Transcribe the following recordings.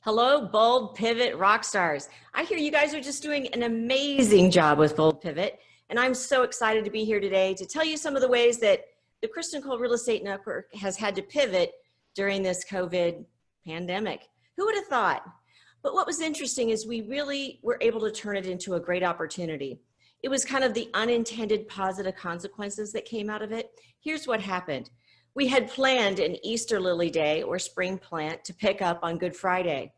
Hello, Bold Pivot rock stars. I hear you guys are just doing an amazing job with Bold Pivot, and I'm so excited to be here today to tell you some of the ways that the Kristen Cole Real Estate Network has had to pivot during this COVID pandemic. Who would have thought? But what was interesting is we really were able to turn it into a great opportunity. It was kind of the unintended positive consequences that came out of it. Here's what happened. We had planned an Easter lily day or spring plant to pick up on Good Friday.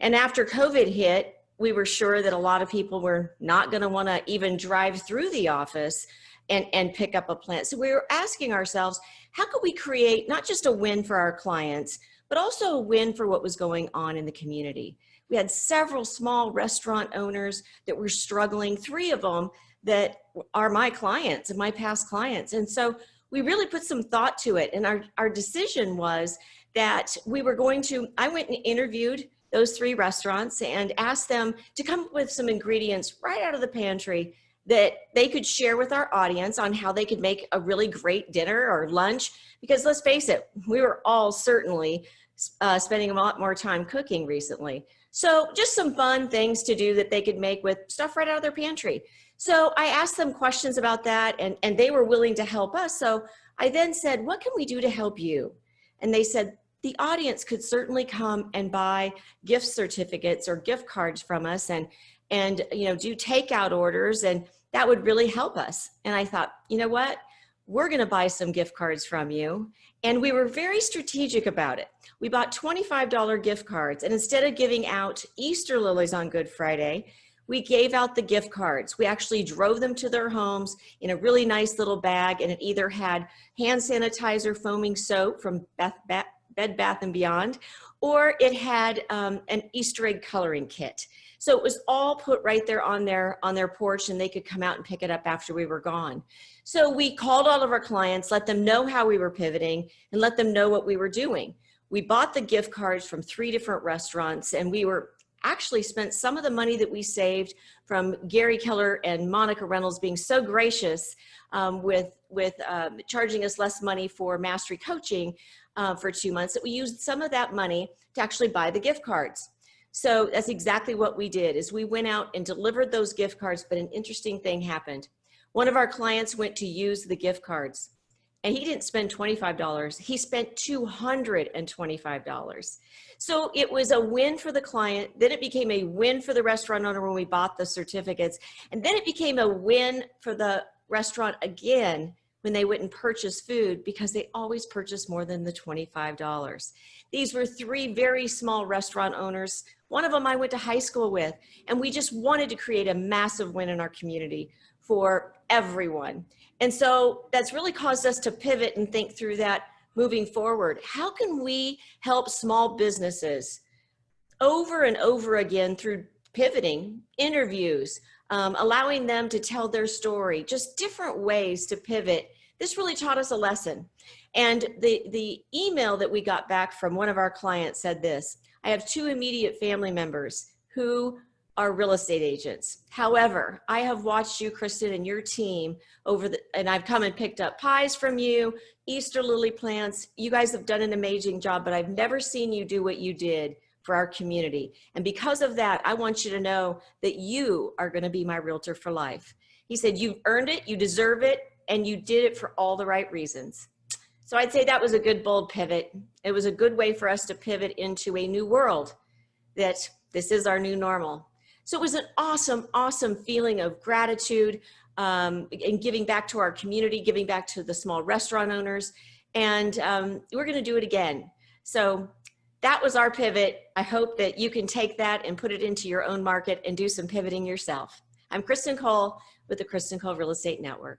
And after COVID hit, we were sure that a lot of people were not going to want to even drive through the office and pick up a plant. So we were asking ourselves, how could we create not just a win for our clients, but also a win for what was going on in the community? We had several small restaurant owners that were struggling, 3 of them that are my clients and my past clients. And so we really put some thought to it. And our decision was that I went and interviewed those 3 restaurants and asked them to come up with some ingredients right out of the pantry that they could share with our audience on how they could make a really great dinner or lunch. Because let's face it, we were all certainly spending a lot more time cooking recently. So just some fun things to do that they could make with stuff right out of their pantry. So I asked them questions about that, and they were willing to help us. So I then said, what can we do to help you? And they said, the audience could certainly come and buy gift certificates or gift cards from us and do takeout orders, and that would really help us. And I thought, you know what? We're going to buy some gift cards from you. And we were very strategic about it. We bought $25 gift cards, and instead of giving out Easter lilies on Good Friday, we gave out the gift cards. We actually drove them to their homes in a really nice little bag, and it either had hand sanitizer, foaming soap from Bed Bath & Beyond, or it had an Easter egg coloring kit. So it was all put right there on their porch, and they could come out and pick it up after we were gone. So we called all of our clients, let them know how we were pivoting, and let them know what we were doing. We bought the gift cards from 3 different restaurants, and we were actually spent some of the money that we saved from Gary Keller and Monica Reynolds being so gracious with charging us less money for mastery coaching for 2 months, that we used some of that money to actually buy the gift cards. So that's exactly what we did, is we went out and delivered those gift cards, but an interesting thing happened. One of our clients went to use the gift cards, and he didn't spend $25, he spent $225. So it was a win for the client, then it became a win for the restaurant owner when we bought the certificates, and then it became a win for the restaurant again when they went and purchase food, because they always purchase more than the $25. These were 3 very small restaurant owners. One of them I went to high school with, and we just wanted to create a massive win in our community for everyone. And so that's really caused us to pivot and think through that moving forward. How can we help small businesses over and over again through pivoting, interviews, allowing them to tell their story, just different ways to pivot? This really taught us a lesson. And the email that we got back from one of our clients said this: I have 2 immediate family members who are real estate agents. However, I have watched you, Kristen, and your team and I've come and picked up pies from you, Easter lily plants. You guys have done an amazing job, but I've never seen you do what you did for our community. And because of that, I want you to know that you are going to be my realtor for life. He said, you've earned it, you deserve it, and you did it for all the right reasons. So I'd say that was a good, bold pivot. It was a good way for us to pivot into a new world, that this is our new normal. So it was an awesome, awesome feeling of gratitude and giving back to our community, giving back to the small restaurant owners. And we're going to do it again. So that was our pivot. I hope that you can take that and put it into your own market and do some pivoting yourself. I'm Kristen Cole with the Kristen Cole Real Estate Network.